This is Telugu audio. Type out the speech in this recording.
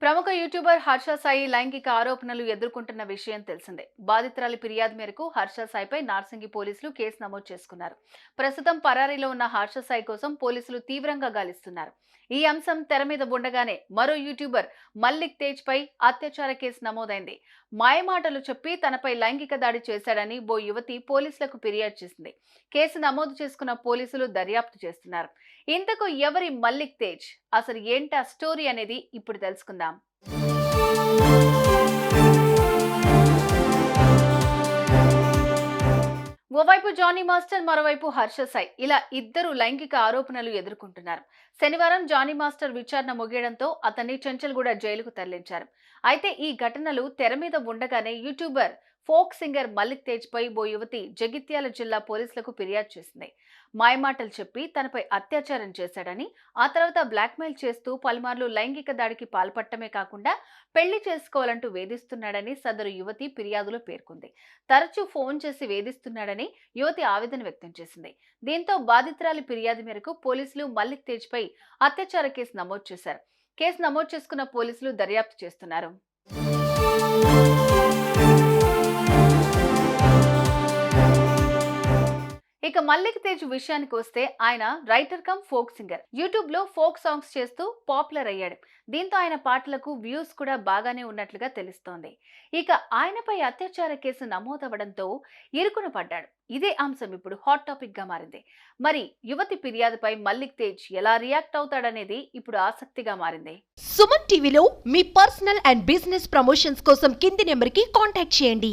ప్రముఖ యూట్యూబర్ హర్ష సాయి లైంగిక ఆరోపణలు ఎదుర్కొంటున్న విషయం తెలిసిందే. బాధితురాలి ఫిర్యాదు మేరకు హర్ష సాయిపై నార్సింగి పోలీసులు కేసు నమోదు చేసుకున్నారు. ప్రస్తుతం పరారీలో ఉన్న హర్ష సాయి కోసం పోలీసులు తీవ్రంగా గాలిస్తున్నారు. ఈ అంశం తెర మీద ఉండగానే మరో యూట్యూబర్ మల్లిక్ తేజ్ పై అత్యాచార కేసు నమోదైంది. మాయమాటలు చెప్పి తనపై లైంగిక దాడి చేశాడని ఓ యువతి పోలీసులకు ఫిర్యాదు చేసింది. కేసు నమోదు చేసుకున్న పోలీసులు దర్యాప్తు చేస్తున్నారు. ఇంతకు ఎవరి మల్లిక్ తేజ్, అసలు ఏంటా స్టోరీ అనేది ఇప్పుడు తెలుసుకుందాం. ఓవైపు జానీ మాస్టర్, మరోవైపు హర్ష సాయి, ఇలా ఇద్దరు లైంగిక ఆరోపణలు ఎదుర్కొంటున్నారు. శనివారం జానీ మాస్టర్ విచారణ ముగియడంతో అతన్ని చెంచల్గూడ జైలుకు తరలించారు. అయితే ఈ ఘటనలు తెర మీద ఉండగానే YouTuber folk singer Mallik Tej పై ఓ యువతి జగిత్యాల జిల్లా పోలీసులకు ఫిర్యాదు చేసింది. మాయమాటలు చెప్పి తనపై అత్యాచారం చేశాడని, ఆ తర్వాత బ్లాక్మెయిల్ చేస్తూ పలుమార్లు లైంగిక దాడికి పాల్పడటమే కాకుండా పెళ్లి చేసుకోవాలంటూ వేధిస్తున్నాడని సదరు యువతి ఫిర్యాదులో పేర్కొంది. తరచూ ఫోన్ చేసి వేధిస్తున్నాడని యువతి ఆవేదన వ్యక్తం చేసింది. దీంతో బాధితురాలి ఫిర్యాదు మేరకు పోలీసులు మల్లిక్ తేజ్ పై అత్యాచార కేసు నమోదు చేశారు. కేసు నమోదు చేసుకున్న పోలీసులు దర్యాప్తు చేస్తున్నారు. ఇక మల్లిక్ తేజ్ విషయానికి వస్తే ఆయన writer cum folk singer. YouTube లో ఫోక్ సాంగ్స్ చేస్తూ పాపులర్ అయ్యాడు. దీంతో ఆయన పాటలకు వ్యూస్ కూడా బాగానే ఉన్నట్లుగా తెలుస్తోంది. ఇక ఆయనపై అత్యాచార కేసు నమోదవడంతో ఇరుకున పడ్డాడు. ఇదే అంశం ఇప్పుడు హాట్ టాపిక్ గా మారింది. మరి యువతి ఫిర్యాదుపై మల్లిక్ తేజ్ ఎలా రియాక్ట్ అవుతాడనేది ఇప్పుడు ఆసక్తిగా మారింది. సుమన్ టీవీలో మీ పర్సనల్ అండ్ బిజినెస్ ప్రమోషన్స్ కోసం కింది నెంబర్ కి కాంటాక్ట్ చేయండి.